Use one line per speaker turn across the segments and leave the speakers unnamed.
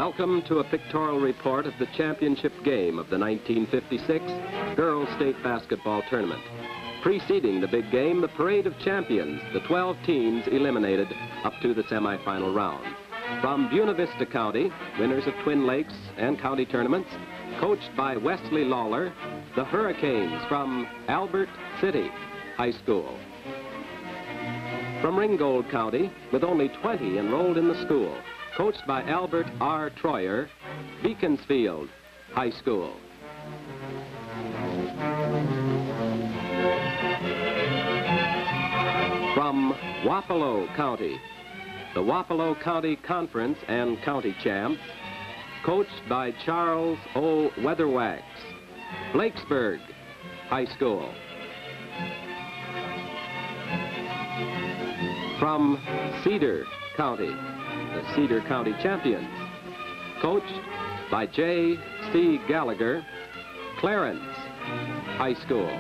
Welcome to a pictorial report of the championship game of the 1956 Girls State Basketball Tournament. Preceding the big game, the parade of champions, the 12 teams eliminated up to the semifinal round. From Buena Vista County, winners of Twin Lakes and county tournaments, coached by Wesley Lawler, the Hurricanes from Albert City High School. From Ringgold County, with only 20 enrolled in the school, coached by Albert R. Troyer, Beaconsfield High School. From Wapello County, the Wapello County Conference and County Champs, coached by Charles O. Weatherwax, Blakesburg High School. From Cedar County, the Cedar County Champions, coached by J.C. Gallagher, Clarence High School.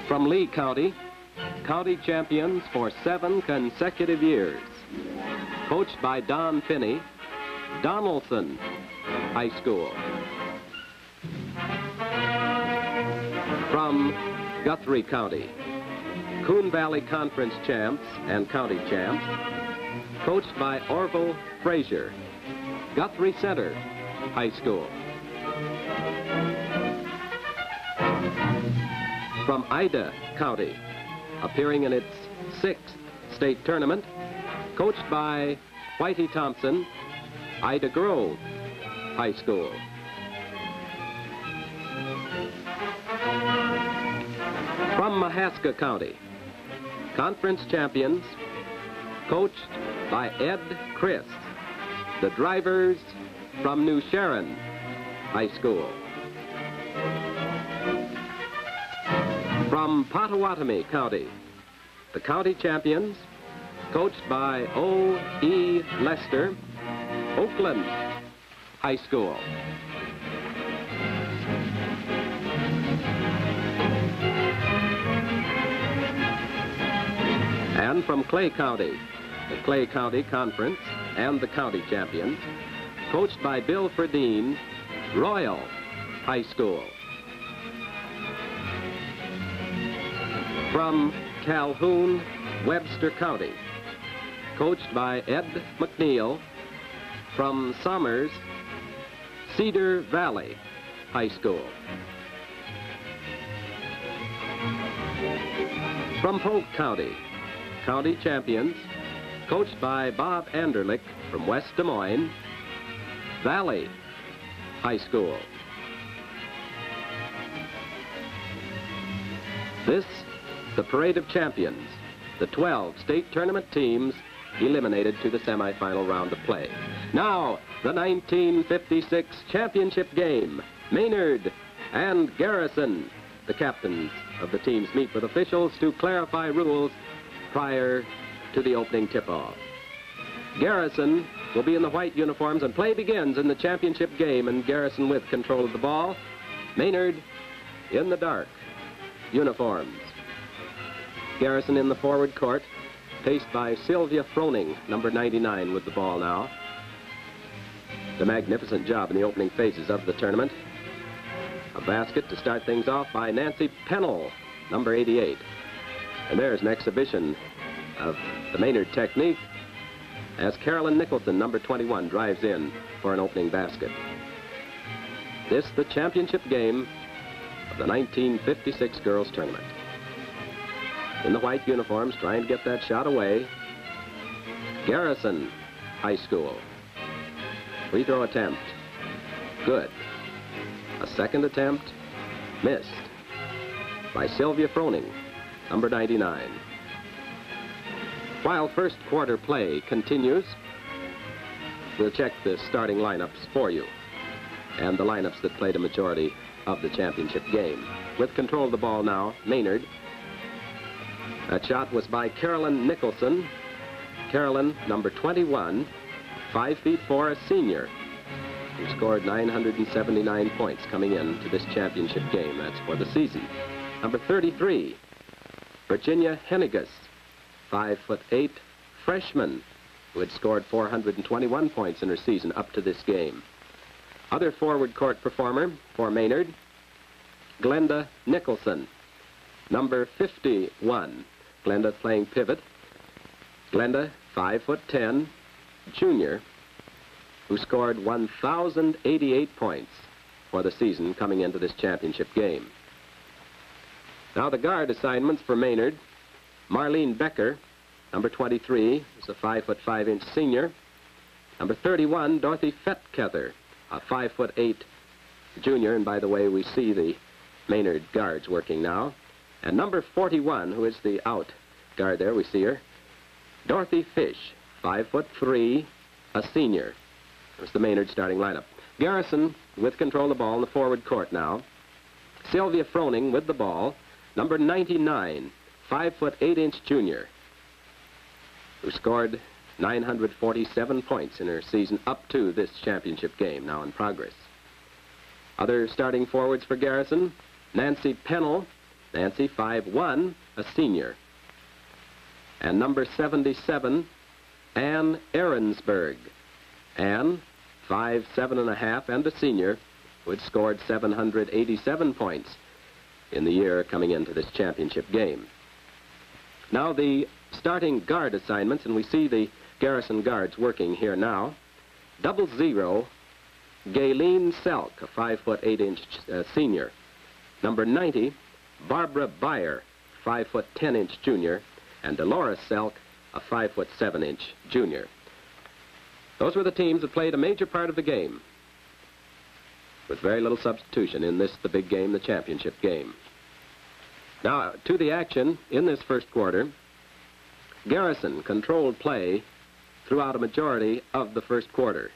From Lee County, county champions for 7 consecutive years, coached by Don Finney, Donaldson High School. From Guthrie County, Coon Valley Conference champs and county champs, coached by Orville Frazier, Guthrie Center High School. From Ida County, appearing in its 6th state tournament, coached by Whitey Thompson, Ida Grove High School. From Mahaska County, conference champions, coached by Ed Chris, the Drivers from New Sharon High School. From Pottawatomie County, the county champions, coached by O.E. Lester, Oakland High School. And from Clay County, the Clay County Conference and the county champions, coached by Bill Ferdine, Royal High School. From Calhoun, Webster County, coached by Ed McNeil, from Somers, Cedar Valley High School. From Polk County, county champions, coached by Bob Anderlich from West Des Moines, Valley High School. This, the parade of champions, the 12 state tournament teams eliminated to the semifinal round of play. Now, the 1956 championship game. Maynard and Garrison, the captains of the teams, meet with officials to clarify rules prior to the opening tip-off. Garrison will be in the white uniforms, and play begins in the championship game, and Garrison with control of the ball. Maynard in the dark uniforms. Garrison in the forward court, paced by Sylvia Froning, number 99, with the ball now. A magnificent job in the opening phases of the tournament. A basket to start things off by Nancy Pennell, number 88. And there's an exhibition of the Maynard technique as Carolyn Nicholson, number 21, drives in for an opening basket. This, the championship game of the 1956 girls tournament. In the white uniforms, trying to get that shot away, Garrison High School. Free throw attempt. Good. A second attempt. Missed by Sylvia Froning, number 99. While first quarter play continues, we'll check the starting lineups for you and the lineups that played a majority of the championship game. With control of the ball now, Maynard. That shot was by Carolyn Nicholson. Carolyn, number 21, 5'4", a senior, who scored 979 points coming into this championship game. That's for the season. Number 33, Virginia Hennigas, 5'8", freshman, who had scored 421 points in her season up to this game. Other forward court performer for Maynard, Glenda Nicholson, number 51. Glenda playing pivot. Glenda, 5'10", junior, who scored 1,088 points for the season coming into this championship game. Now the guard assignments for Maynard. Marlene Becker, number 23, is a 5'5" senior. Number 31, Dorothy Fetkether, a 5'8" junior, and by the way, we see the Maynard guards working now. And number 41, who is the out guard there, we see her, Dorothy Fish, 5'3", a senior. There's the Maynard starting lineup. Garrison with control of the ball in the forward court now. Sylvia Froning with the ball, number 99, 5'8" junior, who scored 947 points in her season up to this championship game, now in progress. Other starting forwards for Garrison, Nancy Pennell, Nancy 5'1", a senior. And number 77, Ann Ahrensberg. Ann, 5'7½" and a senior, who had scored 787 points in the year coming into this championship game. Now the starting guard assignments, and we see the Garrison guards working here now. 00, Gayleen Selk, a 5'8" senior. Number 90, Barbara Beyer, 5'10" junior, and Dolores Selk, a 5'7" junior. Those were the teams that played a major part of the game, with very little substitution in this, the big game, the championship game. Now, to the action in this first quarter. Garrison controlled play throughout a majority of the first quarter.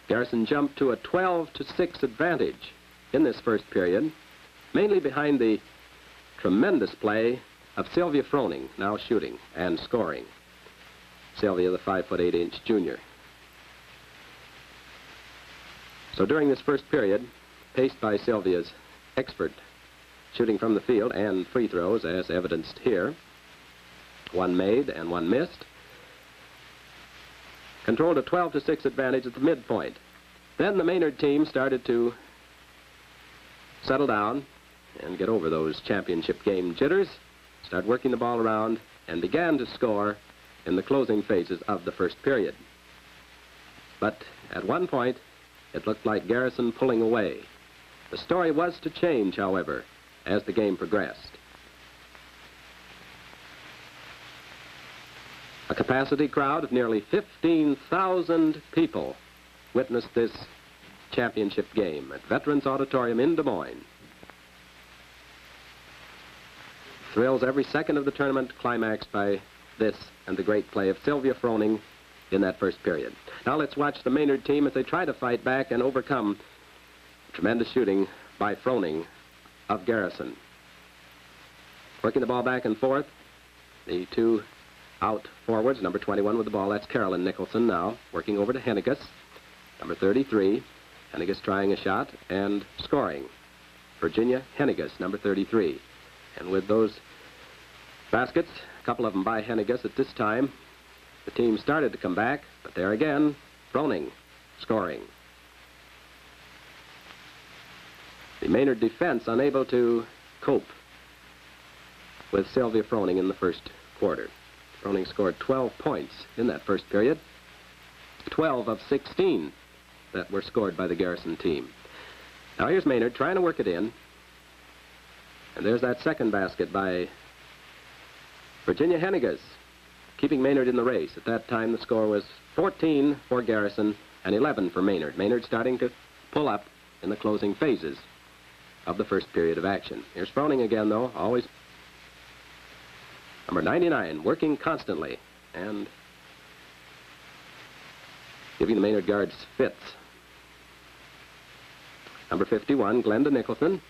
Garrison jumped to a 12-6 advantage in this first period, mainly behind the tremendous play of Sylvia Froning, now shooting and scoring. Sylvia, the 5'8" junior. So during this first period, paced by Sylvia's expert shooting from the field and free throws, as evidenced here, one made and one missed, controlled a 12-6 advantage at the midpoint. Then the Maynard team started to settle down and get over those championship game jitters, start working the ball around, and began to score in the closing phases of the first period. But at one point, it looked like Garrison pulling away. The story was to change, however, as the game progressed. A capacity crowd of nearly 15,000 people witnessed this championship game at Veterans Auditorium in Des Moines. Thrills every second of the tournament, climaxed by this and the great play of Sylvia Froning in that first period. Now let's watch the Maynard team as they try to fight back and overcome tremendous shooting by Froning of Garrison. Working the ball back and forth, the two out forwards, number 21 with the ball, that's Carolyn Nicholson now, working over to Hennigas, number 33. Hennigas trying a shot and scoring. Virginia Hennigas, number 33. And with those baskets, a couple of them by Hennigas at this time, the team started to come back, but there again, Froning scoring. The Maynard defense unable to cope with Sylvia Froning in the first quarter. Froning scored 12 points in that first period, 12 of 16 that were scored by the Garrison team. Now here's Maynard trying to work it in, and there's that second basket by Virginia Hennigas, keeping Maynard in the race. At that time, the score was 14 for Garrison and 11 for Maynard. Maynard starting to pull up in the closing phases of the first period of action. Here's Froning again, though, always number 99, working constantly and giving the Maynard guards fits. Number 51, Glenda Nicholson,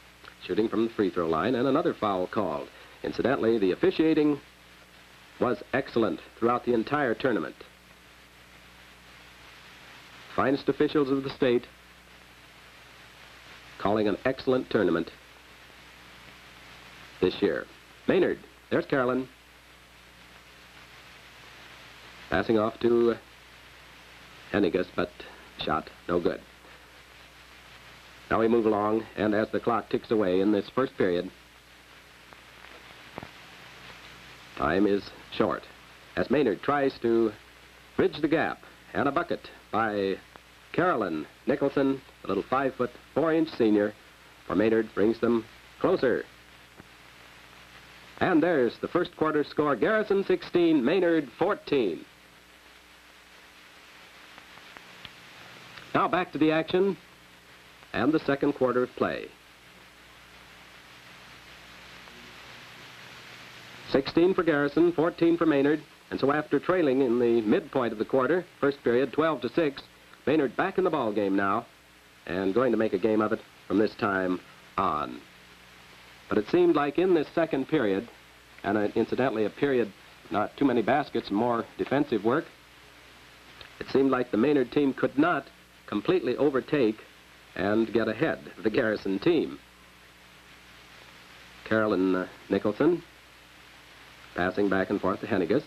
shooting from the free throw line, and another foul called. Incidentally, the officiating was excellent throughout the entire tournament. Finest officials of the state calling an excellent tournament this year. Maynard, there's Carolyn. Passing off to Hennigas, but shot no good. Now we move along, and as the clock ticks away in this first period, time is short as Maynard tries to bridge the gap, and a bucket by Carolyn Nicholson, a little 5'4" senior for Maynard, brings them closer. And there's the first quarter score: Garrison 16, Maynard 14. Now back to the action and the second quarter of play. 16 for Garrison, 14 for Maynard, and so after trailing in the midpoint of the quarter, first period, 12-6, Maynard back in the ball game now and going to make a game of it from this time on. But it seemed like in this second period, and incidentally a period not too many baskets, more defensive work, it seemed like the Maynard team could not completely overtake and get ahead of the Garrison team. Carolyn Nicholson passing back and forth to Hennigas.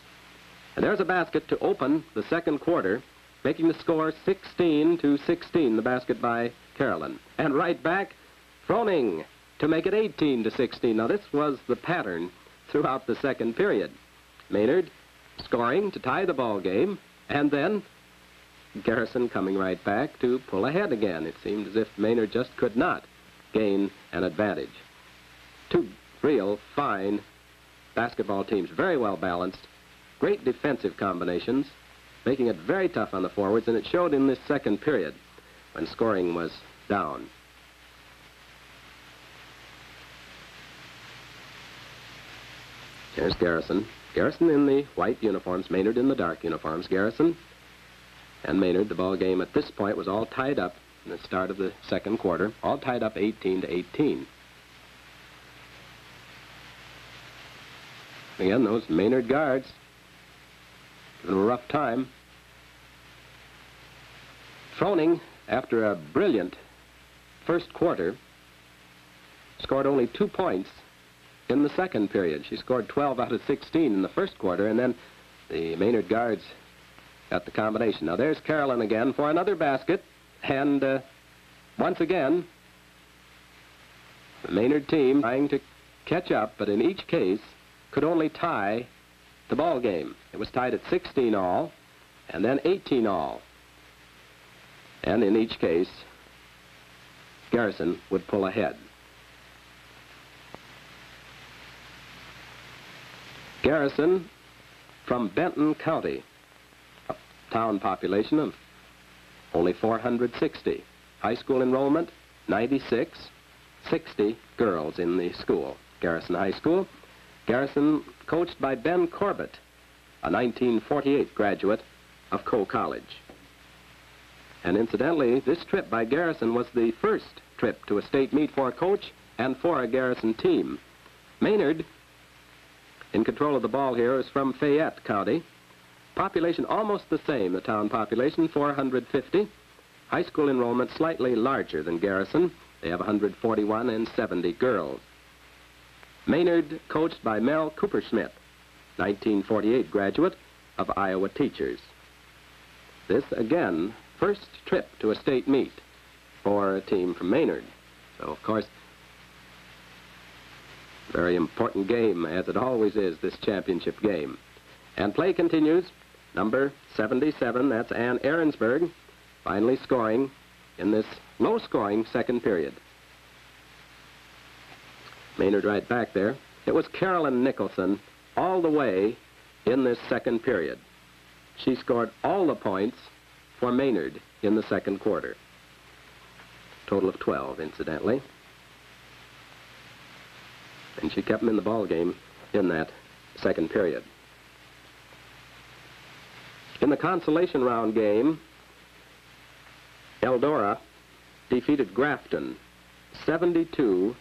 And there's a basket to open the second quarter, making the score 16-16, the basket by Carolyn. And right back, Froning to make it 18-16. Now this was the pattern throughout the second period. Maynard scoring to tie the ball game, and then Garrison coming right back to pull ahead again. It seemed as if Maynard just could not gain an advantage. Two real fine basketball teams, very well balanced, great defensive combinations, making it very tough on the forwards, and it showed in this second period when scoring was down. Here's Garrison. Garrison in the white uniforms, Maynard in the dark uniforms. Garrison and Maynard, the ball game at this point was all tied up in the start of the second quarter, all tied up 18-18. Again, those Maynard guards giving them a rough time. Froning, after a brilliant first quarter, scored only 2 points in the second period. She scored 12 out of 16 in the first quarter, and then the Maynard guards got the combination. Now there's Carolyn again for another basket, and once again, the Maynard team trying to catch up, but in each case could only tie the ball game. It was tied at 16 all, and then 18 all. And in each case, Garrison would pull ahead. Garrison from Benton County, a town population of only 460. High school enrollment, 96, 60 girls in the school. Garrison High School. Garrison coached by Ben Corbett, a 1948 graduate of Coe College. And incidentally, this trip by Garrison was the first trip to a state meet for a coach and for a Garrison team. Maynard, in control of the ball here, is from Fayette County. Population almost the same, the town population, 450. High school enrollment slightly larger than Garrison. They have 141 and 70 girls. Maynard coached by Mel Cooper-Smith, 1948 graduate of Iowa Teachers. This, again, first trip to a state meet for a team from Maynard. So, of course, very important game, as it always is, this championship game. And play continues. Number 77, that's Ann Ahrensberg, finally scoring in this low-scoring second period. Maynard right back there. It was Carolyn Nicholson all the way in this second period. She scored all the points for Maynard in the second quarter. Total of 12, incidentally. And she kept them in the ball game in that second period. In the consolation round game, Eldora defeated Grafton 72-64,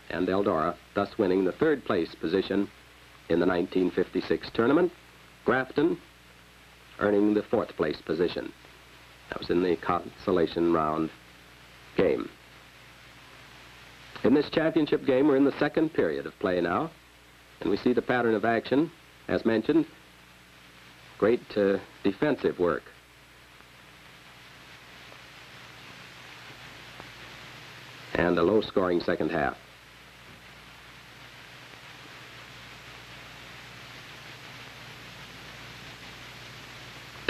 and Eldora thus winning the third place position in the 1956 tournament. Grafton earning the fourth place position. That was in the consolation round game. In this championship game, we're in the second period of play now, and we see the pattern of action, as mentioned. Great defensive work. And a low-scoring second half.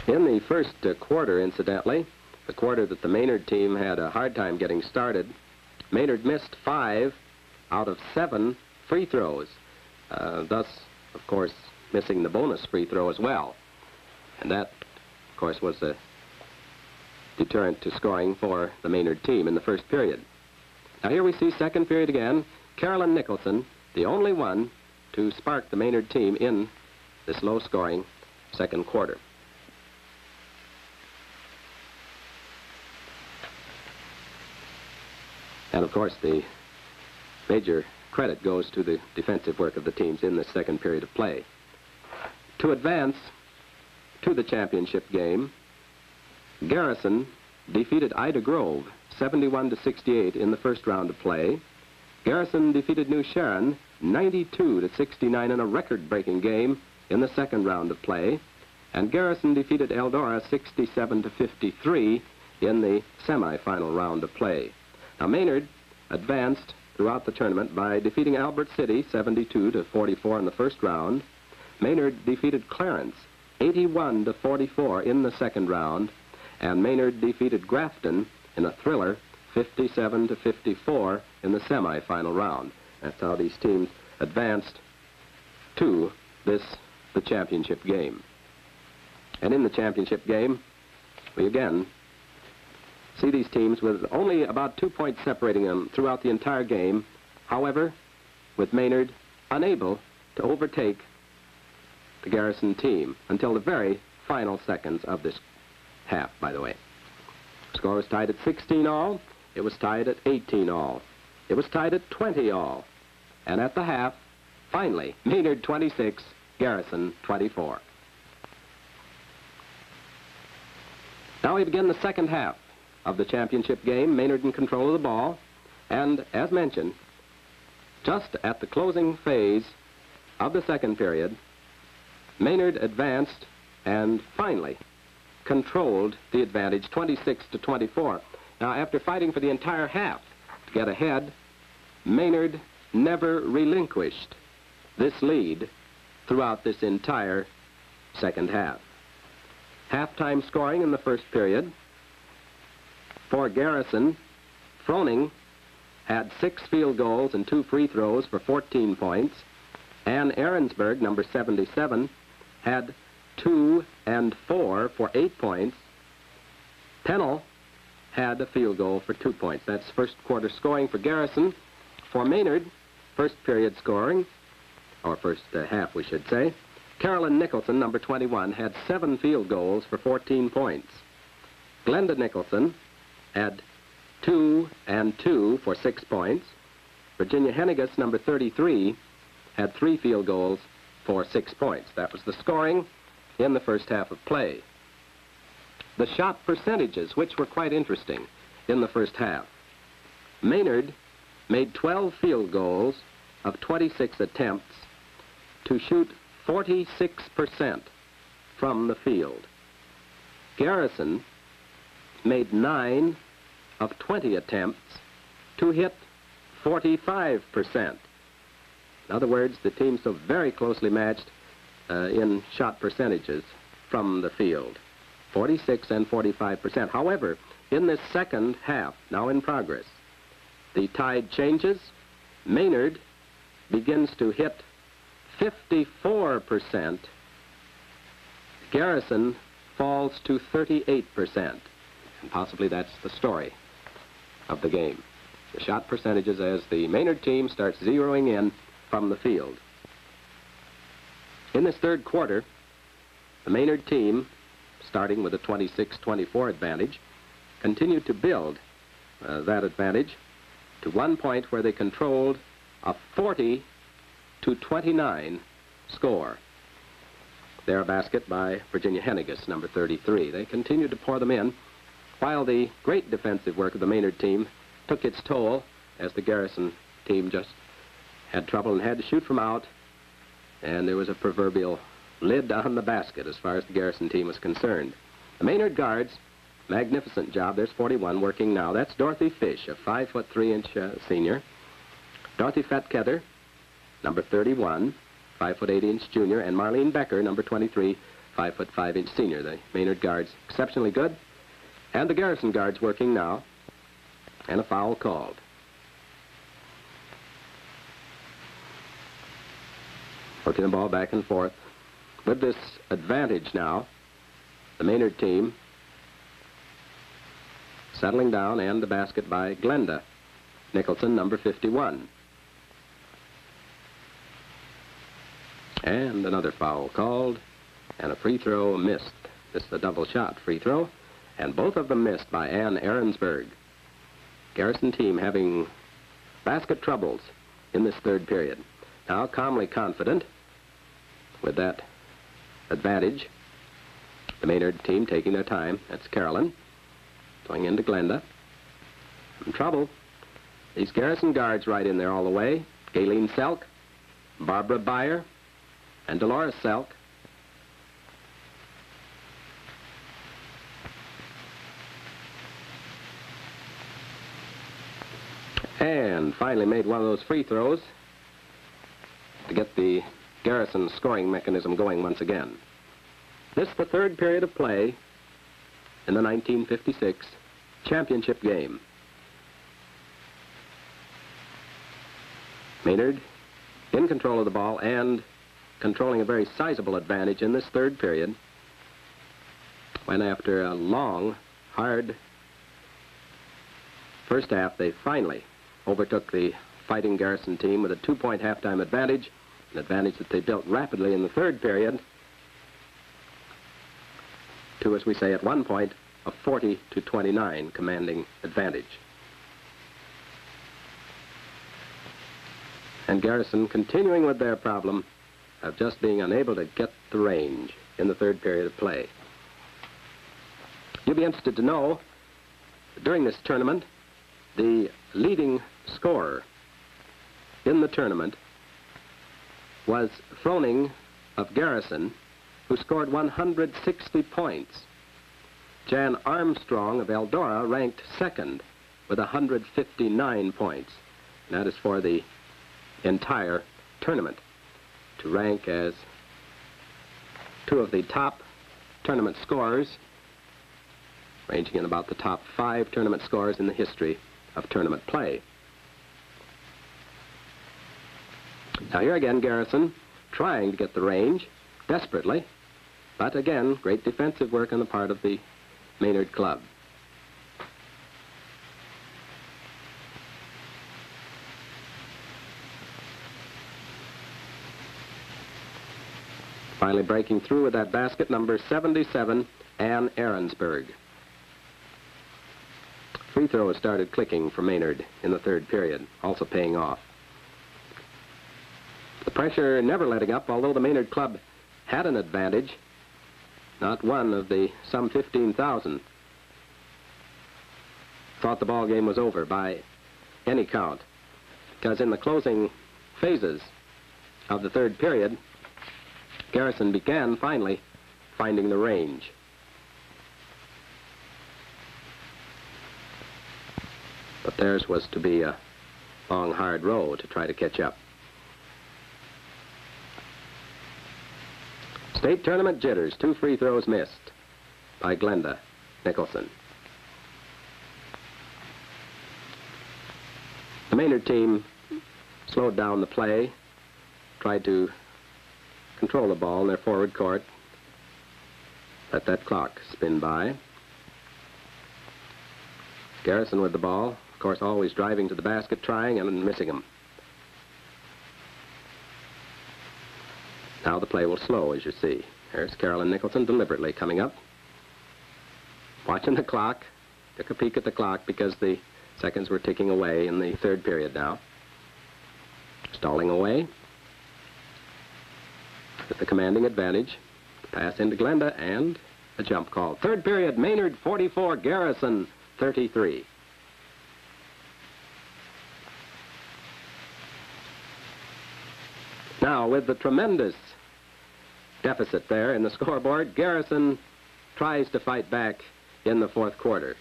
In the first quarter, incidentally, the quarter that the Maynard team had a hard time getting started, Maynard missed 5 out of 7 free throws, thus, of course, missing the bonus free throw as well. And that, of course, was a deterrent to scoring for the Maynard team in the first period. Now here we see second period again. Carolyn Nicholson, the only one to spark the Maynard team in this low-scoring second quarter. And of course, the major credit goes to the defensive work of the teams in the second period of play. To advance to the championship game, Garrison defeated Ida Grove 71-68 in the first round of play. Garrison defeated New Sharon 92-69 in a record-breaking game in the second round of play. And Garrison defeated Eldora 67-53 in the semifinal round of play. Now Maynard advanced throughout the tournament by defeating Albert City 72-44 in the first round. Maynard defeated Clarence 81-44 in the second round. And Maynard defeated Grafton in a thriller 57-54 in the semifinal round. That's how these teams advanced to the championship game. And in the championship game, we again see these teams with only about 2 points separating them throughout the entire game. However, with Maynard unable to overtake the Garrison team until the very final seconds of this half, by the way. The score was tied at 16-all. It was tied at 18-all. It was tied at 20-all. And at the half, finally, Maynard 26, Garrison 24. Now we begin the second half of the championship game. Maynard in control of the ball. And as mentioned, just at the closing phase of the second period, Maynard advanced and finally controlled the advantage 26-24. Now, after fighting for the entire half to get ahead, Maynard never relinquished this lead throughout this entire second half. Halftime scoring in the first period. For Garrison, Froning had 6 field goals and 2 free throws for 14 points. Ann Ahrensberg, number 77, had 2 and 4 for 8 points. Pennell had a field goal for 2 points. That's first quarter scoring for Garrison. For Maynard, first period scoring, or first half we should say, Carolyn Nicholson, number 21, had 7 field goals for 14 points. Glenda Nicholson had 2 and 2 for 6 points. Virginia Hennigas, number 33, had 3 field goals for 6 points. That was the scoring in the first half of play. The shot percentages, which were quite interesting in the first half. Maynard made 12 field goals of 26 attempts to shoot 46% from the field. Garrison made 9 of 20 attempts to hit 45%. In other words, the teams so very closely matched in shot percentages from the field, 46 and 45%. However, in this second half, now in progress, the tide changes. Maynard begins to hit 54%. Garrison falls to 38%. And possibly that's the story of the game. The shot percentages as the Maynard team starts zeroing in from the field. In this third quarter, the Maynard team, starting with a 26-24 advantage, continued to build that advantage to one point where they controlled a 40-29 score. There a basket by Virginia Hennigas, number 33. They continued to pour them in, while the great defensive work of the Maynard team took its toll as the Garrison team just had trouble and had to shoot from out, and there was a proverbial lid on the basket as far as the Garrison team was concerned. The Maynard guards, magnificent job. There's 41 working now. That's Dorothy Fish, a 5'3" senior. Dorothy Fetkether, number 31, 5'8" junior, and Marlene Becker, number 23, 5'5" senior. The Maynard guards exceptionally good. And the Garrison guards working now. And a foul called. Working the ball back and forth. With this advantage now, the Maynard team settling down, and the basket by Glenda Nicholson, number 51. And another foul called, and a free throw missed. This is a double shot free throw, and both of them missed by Ann Ahrensberg. Garrison team having basket troubles in this third period. Now calmly confident with that advantage. The Maynard team taking their time. That's Carolyn going into Glenda. In trouble. These Garrison guards right in there all the way. Gayleen Selk, Barbara Beyer, and Dolores Selk. And finally made one of those free throws to get the Garrison scoring mechanism going once again. This is the third period of play in the 1956 championship game. Maynard in control of the ball and controlling a very sizable advantage in this third period, when after a long, hard first half, they finally overtook the fighting Garrison team with a 2-point halftime advantage, an advantage that they built rapidly in the third period to, as we say, at one point, a 40-29 commanding advantage. And Garrison continuing with their problem of just being unable to get the range in the third period of play. You'll be interested to know, during this tournament, the leading scorer in the tournament was Froning of Garrison, who scored 160 points. Jan Armstrong of Eldora ranked second with 159 points. And that is for the entire tournament, to rank as two of the top tournament scorers, ranging in about the top 5 tournament scorers in the history of tournament play. Now here again, Garrison trying to get the range desperately, but again, great defensive work on the part of the Maynard club. Finally breaking through with that basket, number 77, Ann Ahrensberg. Free throws started clicking for Maynard in the third period, also paying off. The pressure never letting up, although the Maynard club had an advantage. Not one of the some 15,000 thought the ball game was over by any count, because in the closing phases of the third period, Garrison began finally finding the range. But theirs was to be a long, hard row to try to catch up. State tournament jitters, 2 free throws missed by Glenda Nicholson. The Maynard team slowed down the play, tried to control the ball in their forward court, let that clock spin by. Garrison with the ball, of course, always driving to the basket, trying and missing them. Now the play will slow, as you see. There's Carolyn Nicholson deliberately coming up, watching the clock, took a peek at the clock because the seconds were ticking away in the third period now. Stalling away with the commanding advantage. Pass into Glenda and a jump call. Third period, Maynard 44, Garrison 33. Now with the tremendous deficit there in the scoreboard. Garrison tries to fight back in the fourth quarter.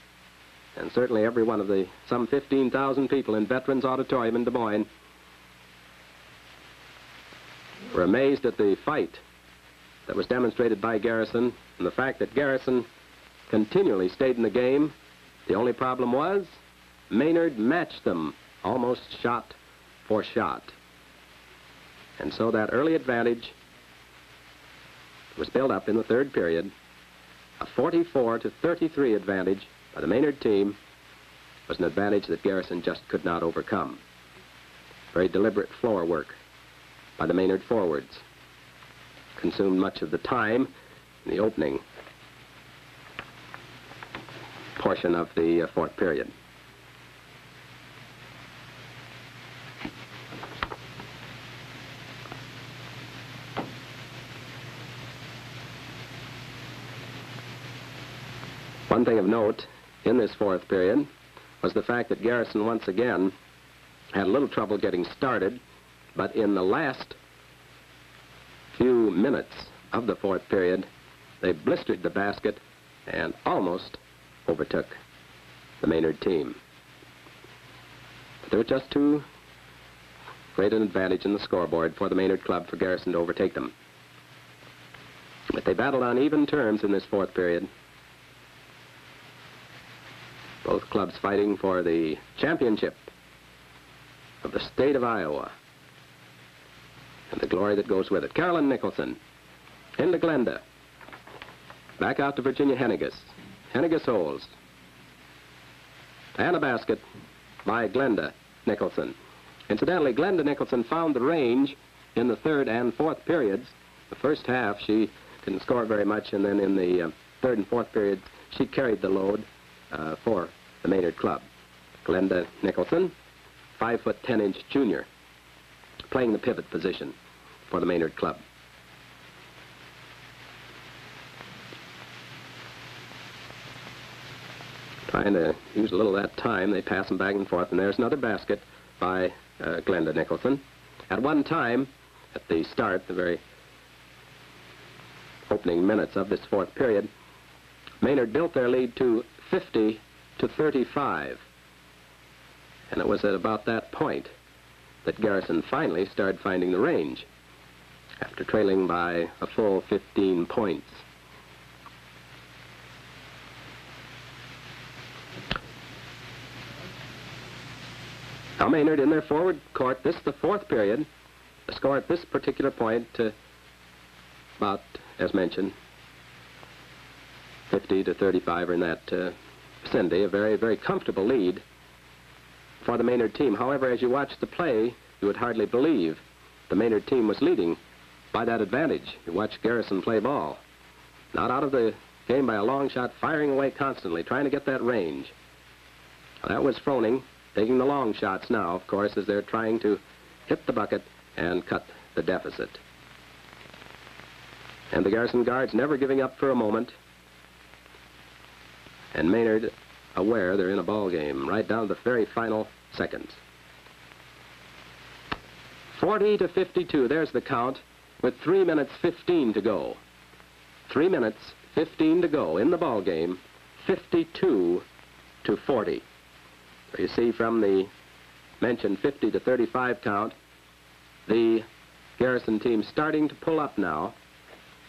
And certainly every one of the some 15,000 people in Veterans Auditorium in Des Moines were amazed at the fight that was demonstrated by Garrison and the fact that Garrison continually stayed in the game. The only problem was Maynard matched them almost shot for shot. And so that early advantage was built up in the third period. A 44-33 advantage by the Maynard team was an advantage that Garrison just could not overcome. Very deliberate floor work by the Maynard forwards. Consumed much of the time in the opening portion of the fourth period. One thing of note in this fourth period was the fact that Garrison once again had a little trouble getting started, but in the last few minutes of the fourth period, they blistered the basket and almost overtook the Maynard team. But there was just too great an advantage in the scoreboard for the Maynard club for Garrison to overtake them. But they battled on even terms in this fourth period. Both clubs fighting for the championship of the state of Iowa and the glory that goes with it. Carolyn Nicholson into Glenda. Back out to Virginia Henniges. Henniges holds. And a basket by Glenda Nicholson. Incidentally, Glenda Nicholson found the range in the third and fourth periods. The first half she didn't score very much, and then in the third and fourth periods she carried the load for the Maynard club. Glenda Nicholson, 5'10" junior, playing the pivot position for the Maynard club. Trying to use a little of that time, they pass them back and forth, and there's another basket by Glenda Nicholson. At one time, at the start, the very opening minutes of this fourth period, Maynard built their lead to 50-35. And it was at about that point that Garrison finally started finding the range, after trailing by a full 15 points. Now Maynard in their forward court, this is the fourth period. The score at this particular point to about, as mentioned, 50-35 or in that vicinity, a very, very comfortable lead for the Maynard team. However, as you watch the play, you would hardly believe the Maynard team was leading by that advantage. You watch Garrison play ball. Not out of the game by a long shot, firing away constantly, trying to get that range. That was Froning taking the long shots now, of course, as they're trying to hit the bucket and cut the deficit. And the Garrison guards never giving up for a moment. And Maynard aware they're in a ball game right down to the very final seconds. 40-52, there's the count, with 3 minutes 15 to go. 3 minutes 15 to go in the ball game, 52-40. You see from the mentioned 50-35 count, the Garrison team starting to pull up now,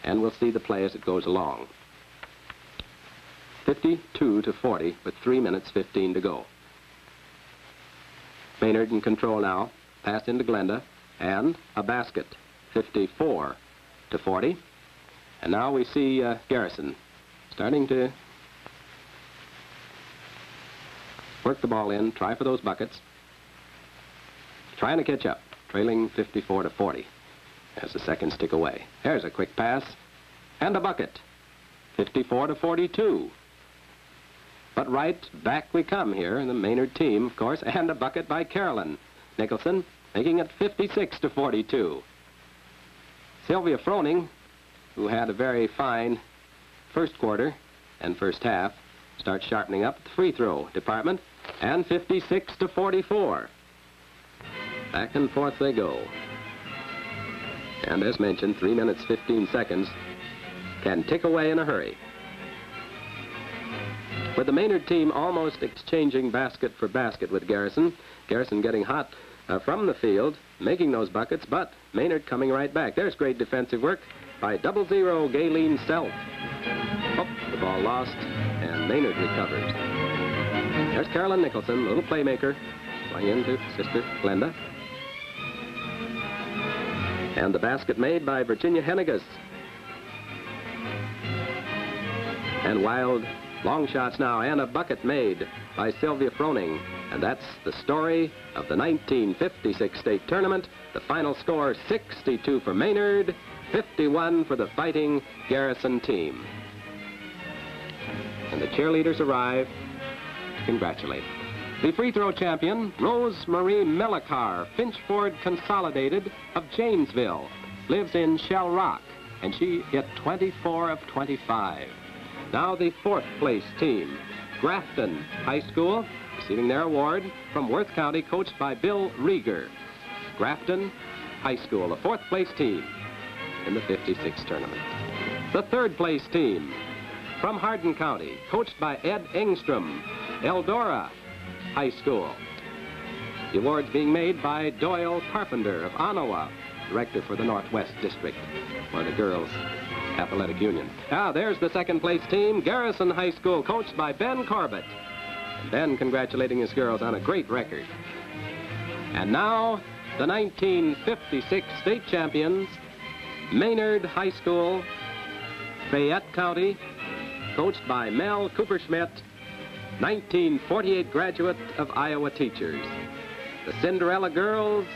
and we'll see the play as it goes along. 52-40 with 3 minutes 15 to go. Maynard in control now, pass into Glenda, and a basket, 54-40. And now we see Garrison starting to work the ball in, try for those buckets, trying to catch up, trailing 54-40 as the seconds tick away. There's a quick pass, and a bucket, 54-42. But right back we come here in the Maynard team, of course, and a bucket by Carolyn Nicholson, making it 56-42. Sylvia Froning, who had a very fine first quarter and first half, starts sharpening up the free throw department, and 56-44. Back and forth they go. And as mentioned, 3 minutes, 15 seconds can tick away in a hurry. With the Maynard team almost exchanging basket for basket with Garrison. Garrison getting hot from the field, making those buckets, but Maynard coming right back. There's great defensive work by 00 Galen Self. Oh, the ball lost, and Maynard recovers. There's Carolyn Nicholson, little playmaker, going into sister Glenda. And the basket made by Virginia Hennigas. And wild long shots now, and a bucket made by Sylvia Froning. And that's the story of the 1956 state tournament. The final score, 62 for Maynard, 51 for the Fighting Garrison team. And the cheerleaders arrive to congratulate. The free throw champion, Rose Marie Mellicar, Finchford Consolidated of Janesville, lives in Shell Rock, and she hit 24 of 25. Now the fourth place team, Grafton High School, receiving their award from Worth County, coached by Bill Rieger. Grafton High School, the fourth place team in the 56 tournament. The third place team from Hardin County, coached by Ed Engstrom, Eldora High School. The awards being made by Doyle Carpenter of Ottawa, director for the Northwest District for the Girls Athletic Union. There's the second place team, Garrison High School, coached by Ben Corbett. And Ben congratulating his girls on a great record. And now, the 1956 state champions, Maynard High School, Fayette County, coached by Mel Cooperschmidt, 1948 graduate of Iowa Teachers. The Cinderella girls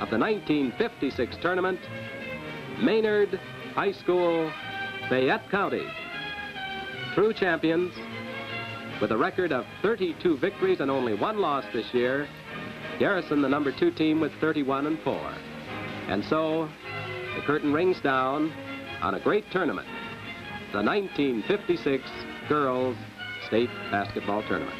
of the 1956 tournament, Maynard High School, Fayette County. True champions with a record of 32 victories and only 1 loss this year. Garrison, the number 2 team, with 31 and 4. And so the curtain rings down on a great tournament, the 1956 Girls State Basketball Tournament.